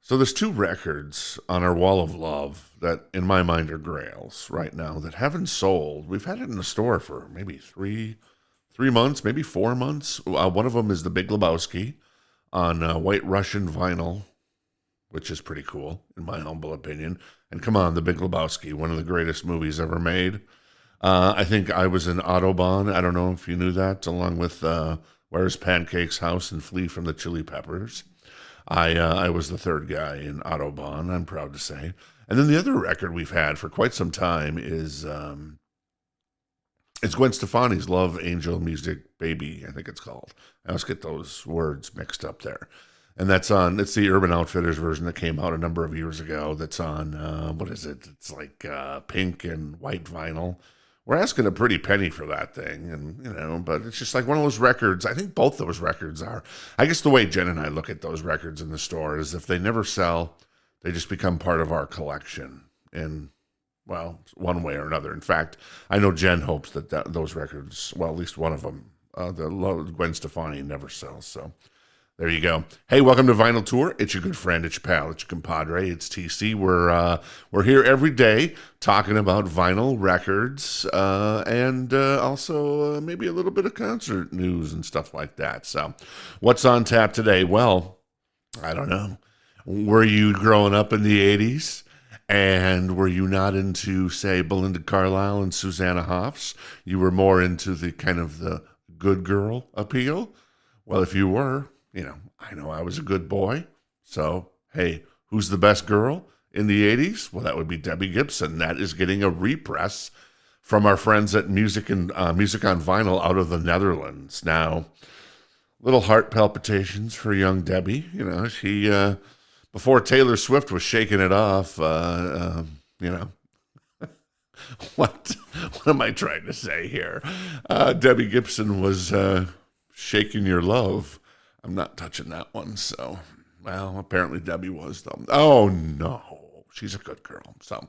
So there's two records on our wall of love that, in my mind, are grails right now that haven't sold. We've had it in the store for maybe three months, maybe 4 months. One of them is the Big Lebowski on White Russian vinyl, which is pretty cool, in my humble opinion. And come on, the Big Lebowski, one of the greatest movies ever made. I think I was in Autobahn. I don't know if you knew that, along with Where's Pancake's House and Flee from the Chili Peppers. I was the third guy in Autobahn, I'm proud to say. And then the other record we've had for quite some time is it's Gwen Stefani's Love Angel Music Baby, I think it's called. I always get those words mixed up there. And it's the Urban Outfitters version that came out a number of years ago. That's on, what is it? It's like pink and white vinyl. We're asking a pretty penny for that thing, and but it's just like one of those records. I think both those records are. I guess the way Jen and I look at those records in the store is if they never sell, they just become part of our collection in, well, one way or another. In fact, I know Jen hopes that those records, well, at least one of them, the Gwen Stefani, never sells. So there you go. Hey, welcome to Vinyl Tour. It's your good friend, it's your pal, it's your compadre, it's TC. We're here every day talking about vinyl records and also maybe a little bit of concert news and stuff like that. So what's on tap today? Well, I don't know. Were you growing up in the 80s? And were you not into, say, Belinda Carlisle and Susanna Hoffs? You were more into the kind of the good girl appeal? Well, if you were, I know I was a good boy. So, hey, who's the best girl in the 80s? Well, that would be Debbie Gibson. That is getting a repress from our friends at Music on Vinyl out of the Netherlands. Now, little heart palpitations for young Debbie. She, before Taylor Swift was shaking it off, what am I trying to say here? Debbie Gibson was shaking your love. I'm not touching that one, so, well, apparently Debbie was, though. Oh, no, she's a good girl. So,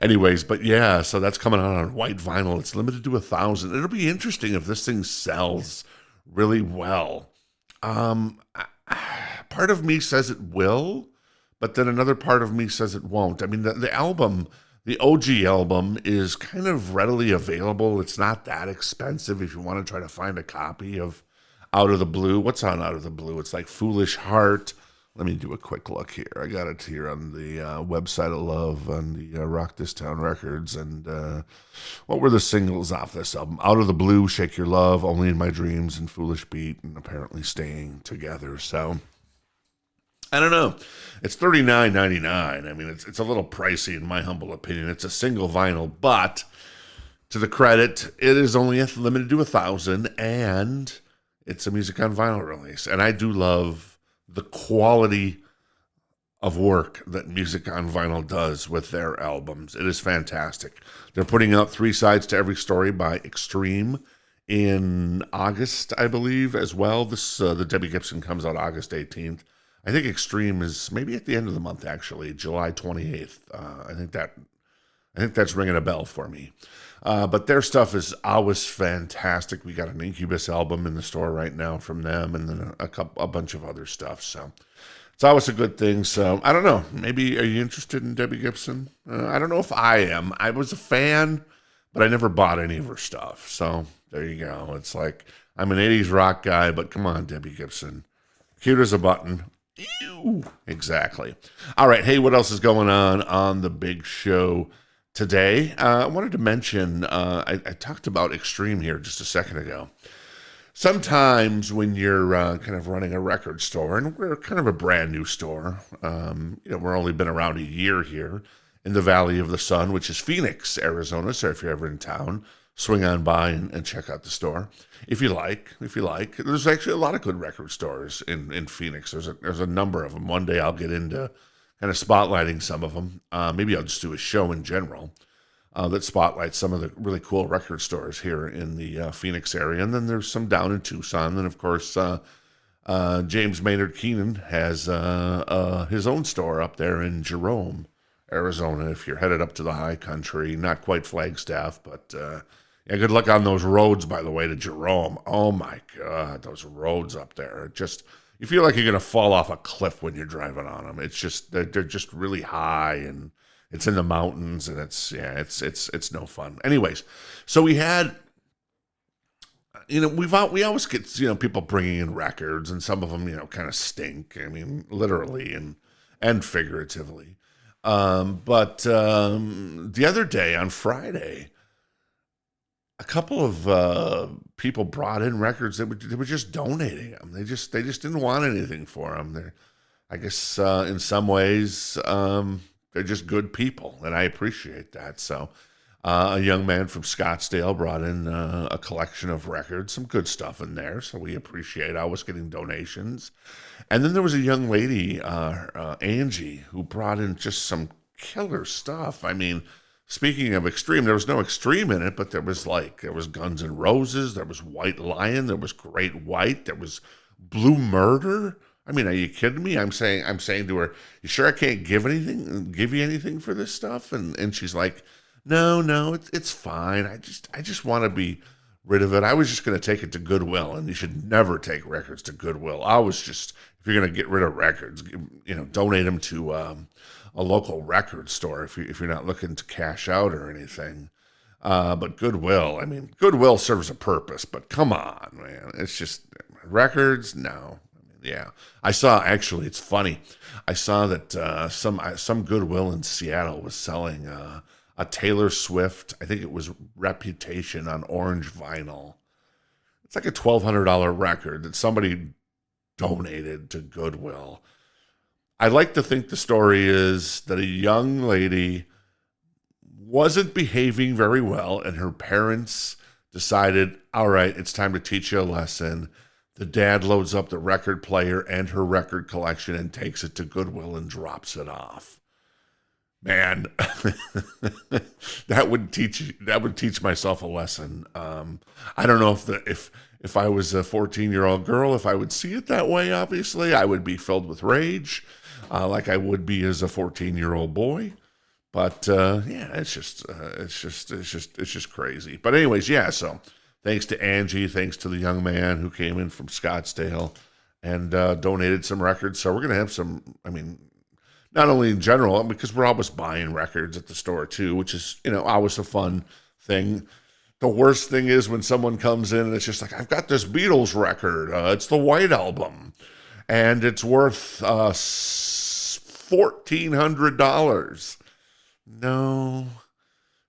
anyways, but yeah, so that's coming out on white vinyl. It's limited to 1,000. It'll be interesting if this thing sells really well. Part of me says it will, but then another part of me says it won't. I mean, the album, the OG album, is kind of readily available. It's not that expensive if you want to try to find a copy of Out of the Blue. What's on Out of the Blue? It's like Foolish Heart. Let me do a quick look here. I got it here on the website of love on the Rock This Town Records. And what were the singles off this album? Out of the Blue, Shake Your Love, Only in My Dreams, and Foolish Beat, and apparently Staying Together. So I don't know. It's $39.99. I mean, it's a little pricey in my humble opinion. It's a single vinyl, but to the credit, it is only limited to 1,000, and it's a Music on Vinyl release. And I do love the quality of work that Music on Vinyl does with their albums. It is fantastic. They're putting out 3 sides to every story by Extreme in August, I believe, as well. The Debbie Gibson comes out August 18th. I think Extreme is maybe at the end of the month, actually, July 28th. I think that's ringing a bell for me. But their stuff is always fantastic. We got an Incubus album in the store right now from them, and then a bunch of other stuff. So it's always a good thing. So I don't know. Maybe are you interested in Debbie Gibson? I don't know if I am. I was a fan, but I never bought any of her stuff. So there you go. It's like I'm an 80s rock guy, but come on, Debbie Gibson. Cute as a button. Ew. Exactly. All right. Hey, what else is going on the big show today? I wanted to mention, I talked about Extreme here just a second ago. Sometimes when you're kind of running a record store, and we're kind of a brand new store, we're only been around a year here in the Valley of the Sun, which is Phoenix, Arizona. So if you're ever in town, swing on by and check out the store. If you like. There's actually a lot of good record stores in Phoenix. There's a number of them. One day I'll get into kind of spotlighting some of them. Maybe I'll just do a show in general that spotlights some of the really cool record stores here in the Phoenix area. And then there's some down in Tucson. And, of course, James Maynard Keenan has his own store up there in Jerome, Arizona, if you're headed up to the high country. Not quite Flagstaff, but yeah, good luck on those roads, by the way, to Jerome. Oh, my God, those roads up there. Just, you feel like you're gonna fall off a cliff when you're driving on them. It's just they're just really high, and it's in the mountains, and it's no fun. Anyways, so we had. We always get people bringing in records, and some of them kind of stink. I mean, literally and figuratively. But the other day on Friday, a couple of people brought in records that they were just donating them. They just didn't want anything for them. I guess in some ways they're just good people, and I appreciate that. So. A young man from Scottsdale brought in a collection of records, some good stuff in there, so we appreciate always getting donations. And then there was a young lady, Angie, who brought in just some killer stuff. I mean, speaking of extreme, there was no extreme in it, but there was Guns N' Roses, there was White Lion, there was Great White, there was Blue Murder. I mean, are you kidding me? I'm saying to her, "You sure I can't give you anything for this stuff?" And she's like, No, it's fine. I just want to be rid of it. I was just going to take it to Goodwill, and you should never take records to Goodwill. If you're going to get rid of records, donate them to a local record store if you're not looking to cash out or anything. But Goodwill, I mean, Goodwill serves a purpose, but come on, man. It's just records, no. Yeah, I saw. Actually, it's funny. I saw that some Goodwill in Seattle was selling a Taylor Swift, I think it was Reputation on orange vinyl. It's like a $1,200 record that somebody donated to Goodwill. I like to think the story is that a young lady wasn't behaving very well, and her parents decided, all right, it's time to teach you a lesson. The dad loads up the record player and her record collection and takes it to Goodwill and drops it off. Man, that would teach myself a lesson. I don't know if I was a 14-year-old girl, if I would see it that way. Obviously, I would be filled with rage, like I would be as a 14-year-old boy. But yeah, it's just crazy. But anyways, yeah. So thanks to Angie, thanks to the young man who came in from Scottsdale and donated some records. So we're gonna have some. I mean. Not only in general, because we're always buying records at the store too, which is, always a fun thing. The worst thing is when someone comes in and it's just like, I've got this Beatles record. It's the White Album. And it's worth $1,400.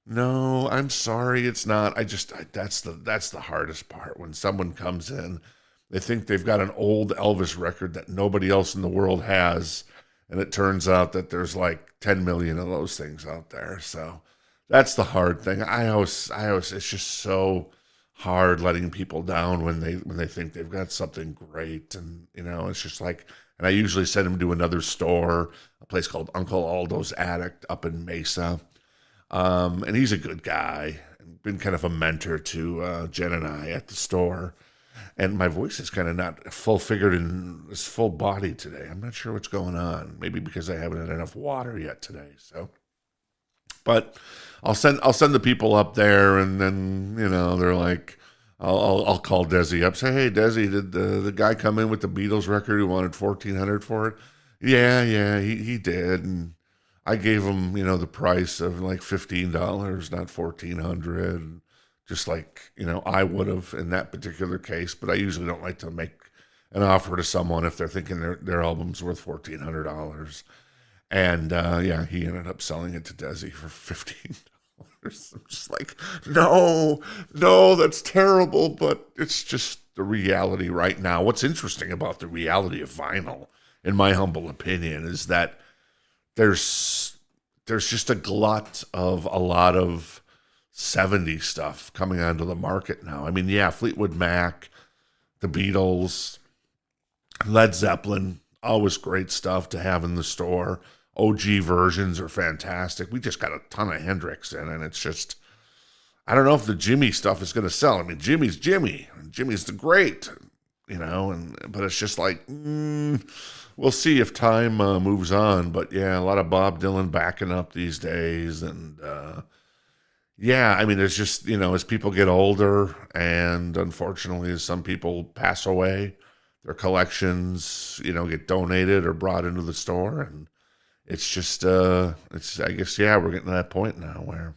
No, I'm sorry, it's not. That's the hardest part. When someone comes in, they think they've got an old Elvis record that nobody else in the world has. And it turns out that there's like 10 million of those things out there. So that's the hard thing. I always, it's just so hard letting people down when they think they've got something great. And, it's just like, and I usually send them to another store, a place called Uncle Aldo's Attic up in Mesa. And he's a good guy and been kind of a mentor to Jen and I at the store. And my voice is kind of not full figured in this full body today. I'm not sure what's going on. Maybe because I haven't had enough water yet today. So, but I'll send the people up there, and then they're like, I'll call Desi up, say, hey Desi, did the guy come in with the Beatles record who wanted $1,400 for it? Yeah, he did, and I gave him the price of like $15, not $1,400. Just like, I would have in that particular case, but I usually don't like to make an offer to someone if they're thinking their album's worth $1,400. And yeah, he ended up selling it to Desi for $15. I'm just like, no, that's terrible, but it's just the reality right now. What's interesting about the reality of vinyl, in my humble opinion, is that there's just a glut of a lot of 70s stuff coming onto the market now. I mean, yeah, Fleetwood Mac, the Beatles, Led Zeppelin, always great stuff to have in the store. OG versions are fantastic. We just got a ton of Hendrix in, and it's just, I don't know if the Jimmy stuff is going to sell. I mean, Jimmy's Jimmy, and Jimmy's the great, but it's just like, we'll see if time moves on. But yeah, a lot of Bob Dylan backing up these days, and yeah, I mean, there's just, as people get older and unfortunately as some people pass away, their collections, get donated or brought into the store. And it's just, I guess, yeah, we're getting to that point now where,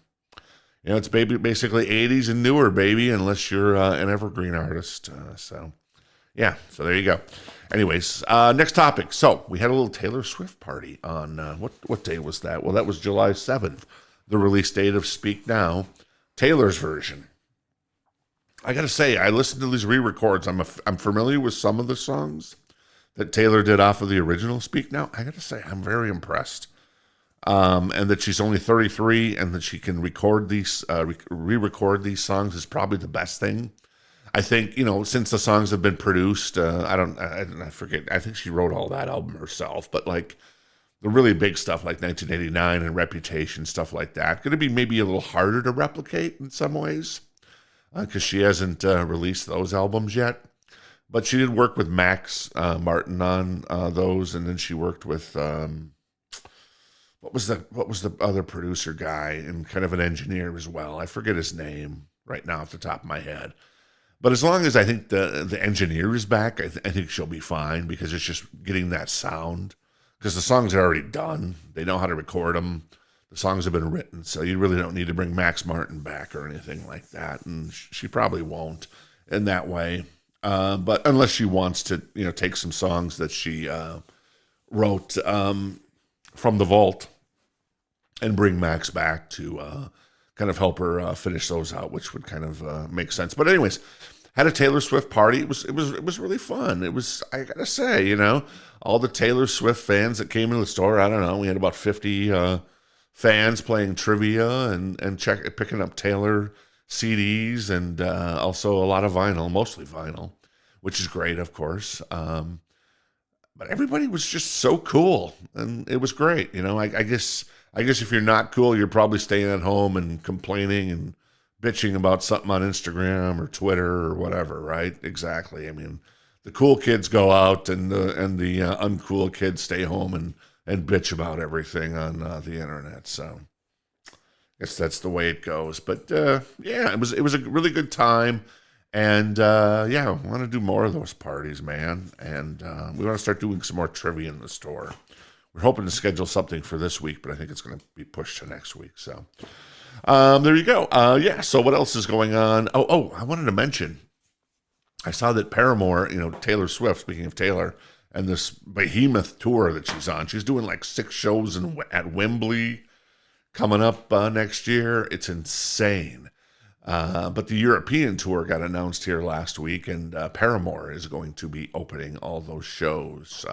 it's basically 80s and newer, baby, unless you're an evergreen artist. So there you go. Anyways, next topic. So we had a little Taylor Swift party on, what day was that? Well, that was July 7th, the release date of Speak Now, Taylor's version. I got to say, I listened to these re-records. I'm familiar with some of the songs that Taylor did off of the original Speak Now. I got to say, I'm very impressed. And that she's only 33 and that she can record these, re-record these songs is probably the best thing. I think, since the songs have been produced, I forget, I think she wrote all that album herself, but like the really big stuff like 1989 and Reputation, stuff like that, going to be maybe a little harder to replicate in some ways because she hasn't released those albums yet. But she did work with Max Martin on those, and then she worked with... What was the other producer guy and kind of an engineer as well? I forget his name right now off the top of my head. But as long as I think the engineer is back, I think she'll be fine because it's just getting that sound. Because the songs are already done. They know how to record them. The songs have been written. So you really don't need to bring Max Martin back or anything like that. And she probably won't in that way. But unless she wants to, take some songs that she wrote from the vault and bring Max back to kind of help her finish those out, which would kind of make sense. But anyways, had a Taylor Swift party. It was really fun. It was, I gotta say, all the Taylor Swift fans that came into the store. I don't know, we had about 50 fans playing trivia and picking up Taylor CDs and also a lot of vinyl, mostly vinyl, which is great, of course. But everybody was just so cool, and it was great. I guess if you're not cool, you're probably staying at home and complaining and bitching about something on Instagram or Twitter or whatever, right? Exactly. I mean, the cool kids go out, and the uncool kids stay home and bitch about everything on the internet. So I guess that's the way it goes. But yeah, it was a really good time. And, I want to do more of those parties, man. And we want to start doing some more trivia in the store. We're hoping to schedule something for this week, but I think it's going to be pushed to next week. So there you go. So what else is going on? Oh, I wanted to mention, I saw that Paramore, Taylor Swift, speaking of Taylor, and this behemoth tour that she's on. She's doing like 6 shows at Wembley coming up next year. It's insane. But the European tour got announced here last week, and Paramore is going to be opening all those shows.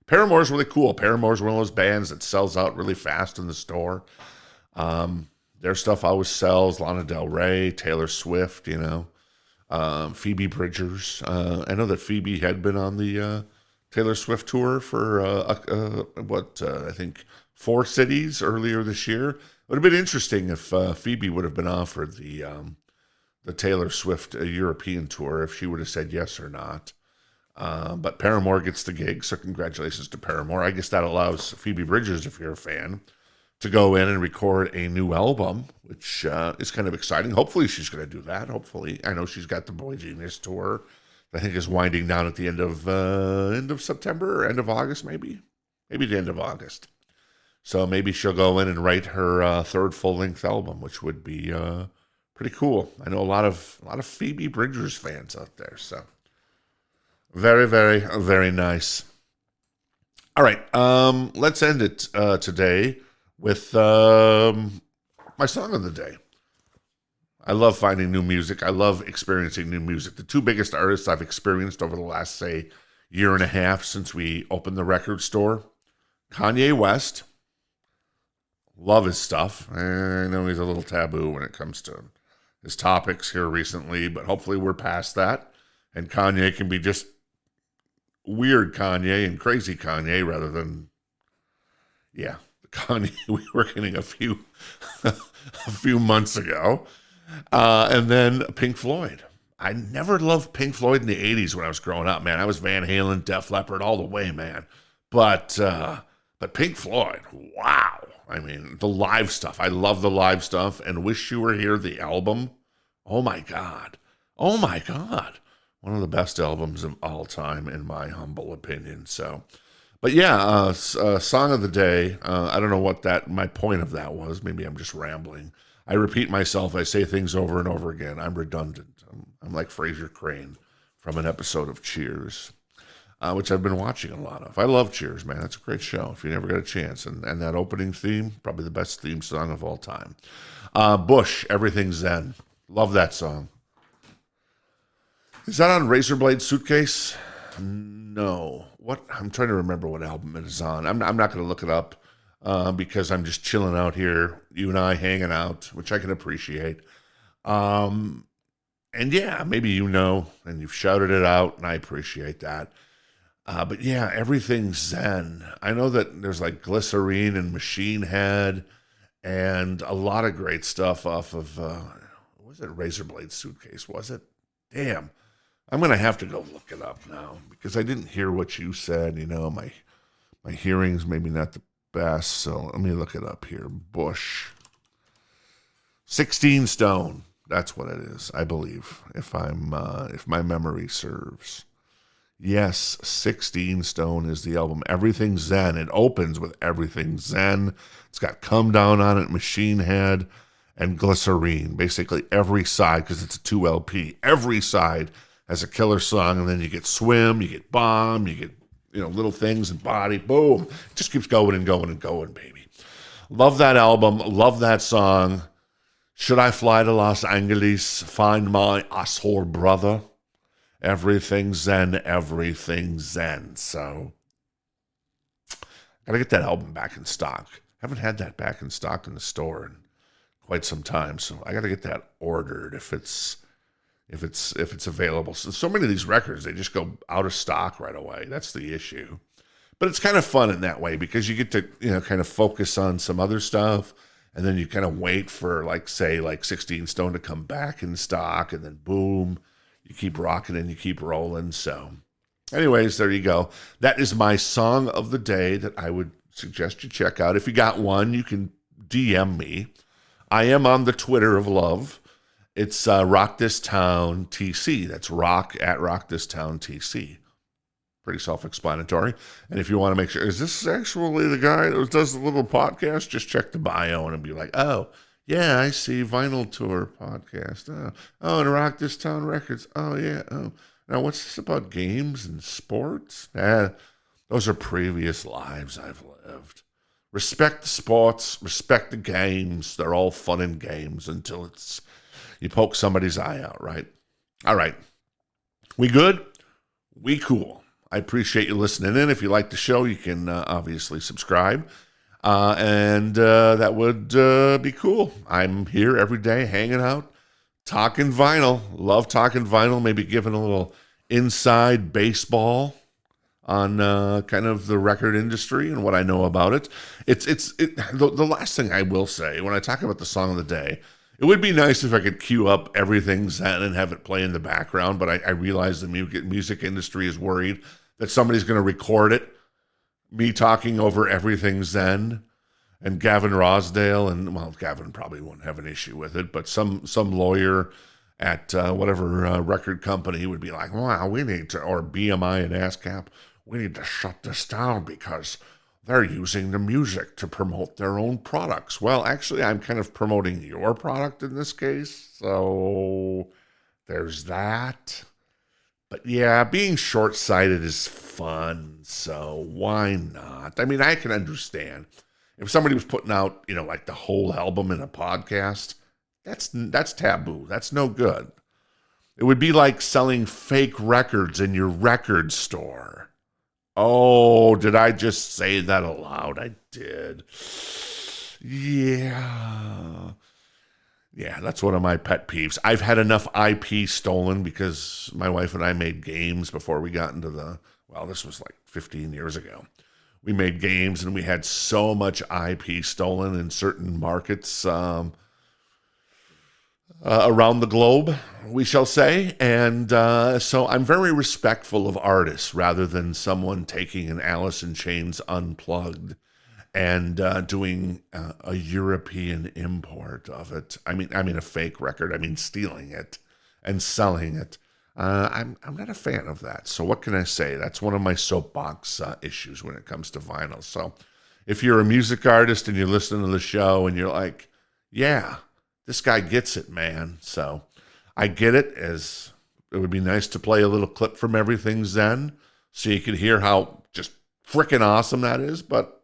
Paramore is really cool. Paramore is one of those bands that sells out really fast in the store. Their stuff always sells. Lana Del Rey, Taylor Swift, Phoebe Bridgers. I know that Phoebe had been on the Taylor Swift tour for, I think 4 cities earlier this year. It would have been interesting if Phoebe would have been offered the Taylor Swift European tour, if she would have said yes or not. But Paramore gets the gig, so congratulations to Paramore. I guess that allows Phoebe Bridgers, if you're a fan, to go in and record a new album, which is kind of exciting. Hopefully she's going to do that. Hopefully. I know she's got the Boy Genius tour that I think is winding down at the end of September or end of August, maybe the end of August. So maybe she'll go in and write her 3rd full-length album, which would be pretty cool. I know a lot of Phoebe Bridgers fans out there, so very, very, very nice. All right, let's end it today with my song of the day. I love finding new music. I love experiencing new music. The 2 biggest artists I've experienced over the last, say, year and a half since we opened the record store, Kanye West. Love his stuff. I know he's a little taboo when it comes to his topics here recently, but hopefully we're past that. And Kanye can be just weird Kanye and crazy Kanye rather than, the Kanye we were getting a few months ago. And then Pink Floyd. I never loved Pink Floyd in the 80s when I was growing up, man. I was Van Halen, Def Leppard, all the way, man. But Pink Floyd, wow. I mean, the live stuff. I love the live stuff. And Wish You Were Here, the album. Oh, my God. One of the best albums of all time, in my humble opinion. So, but yeah, song of the day. I don't know what my point of that was. Maybe I'm just rambling. I repeat myself. I say things over and over again. I'm redundant. I'm like Fraser Crane from an episode of Cheers, which I've been watching a lot of. I love Cheers, man. That's a great show if you never get a chance. And that opening theme, probably the best theme song of all time. Bush, Everything Zen. Love that song. Is that on Razor Blade Suitcase? No. What? I'm trying to remember what album it is on. I'm not going to look it up because I'm just chilling out here, you and I hanging out, which I can appreciate. And yeah, maybe you know, and you've shouted it out, and I appreciate that. But yeah, Everything's Zen. I know that there's like Glycerine and Machine Head and a lot of great stuff off of, was it Razor Blade Suitcase? Was it? Damn. I'm going to have to go look it up now because I didn't hear what you said. You know, my hearing's maybe not the best, so let me look it up here. Bush. 16 Stone. That's what it is, I believe, if my memory serves. Yes, 16 Stone is the album. Everything Zen. It opens with Everything Zen. It's got Come Down on it, Machine Head, and Glycerine. Basically every side, because it's a 2 LP, every side has a killer song, and then you get Swim, you get Bomb, you get, Little Things and Body. Boom. It just keeps going and going and going, baby. Love that album. Love that song. Should I fly to Los Angeles, find my asshole brother? Everything Zen, everything Zen. So, gotta get that album back in stock. Haven't had that back in stock in the store in quite some time, so I gotta get that ordered if it's available. So many of these records, they just go out of stock right away. That's the issue. But it's kind of fun in that way because you get to, kind of focus on some other stuff, and then you kind of wait for, say 16 Stone to come back in stock, and then boom, you keep rocking and you keep rolling. So anyways, there you go. That is my song of the day that I would suggest you check out. If you got one, you can DM me. I am on the Twitter of love. It's Rock This Town TC. That's Rock This Town TC. Pretty self-explanatory. And if you want to make sure, is this actually the guy that does the little podcast? Just check the bio and be like, oh, yeah, I see Vinyl Tour podcast. Oh, and Rock This Town Records. Oh, yeah. Oh, now what's this about games and sports? Those are previous lives I've lived. Respect the sports, respect the games. They're all fun and games until you poke somebody's eye out, right? All right. We good? We cool. I appreciate you listening in. If you like the show, you can obviously subscribe. And that would be cool. I'm here every day hanging out, talking vinyl. Love talking vinyl, maybe giving a little inside baseball on kind of the record industry and what I know about it. The last thing I will say when I talk about the song of the day, it would be nice if I could cue up Everything Zen and have it play in the background, but I realize the music industry is worried that somebody's going to record it, me talking over Everything Zen, and Gavin Rosdale, and, well, Gavin probably won't have an issue with it, but some lawyer at whatever record company would be like, wow, we need to, or BMI and ASCAP, we need to shut this down because they're using the music to promote their own products. Well, actually, I'm kind of promoting your product in this case, so there's that. But yeah, being short-sighted is fun, so why not? I mean, I can understand. If somebody was putting out, like the whole album in a podcast, that's taboo. That's no good. It would be like selling fake records in your record store. Oh, did I just say that aloud? I did. Yeah. Yeah, that's one of my pet peeves. I've had enough IP stolen because my wife and I made games before we got into this was like 15 years ago. We made games and we had so much IP stolen in certain markets around the globe, we shall say. And so I'm very respectful of artists rather than someone taking an Alice in Chains Unplugged and doing a European import of it. I mean a fake record. I mean stealing it and selling it. I'm not a fan of that. So what can I say? That's one of my soapbox issues when it comes to vinyl. So if you're a music artist and you're listening to the show and you're like, yeah, this guy gets it, man. So I get it, as it would be nice to play a little clip from Everything Zen so you can hear how just freaking awesome that is. But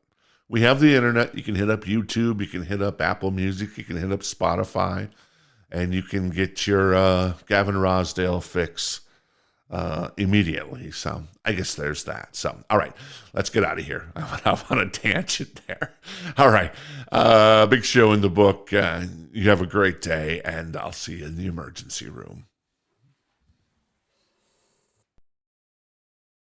we have the internet. You can hit up YouTube. You can hit up Apple Music. You can hit up Spotify. And you can get your Gavin Rosdale fix immediately. So I guess there's that. So, all right, let's get out of here. I went on a tangent there. All right, big show in the book. You have a great day, and I'll see you in the emergency room.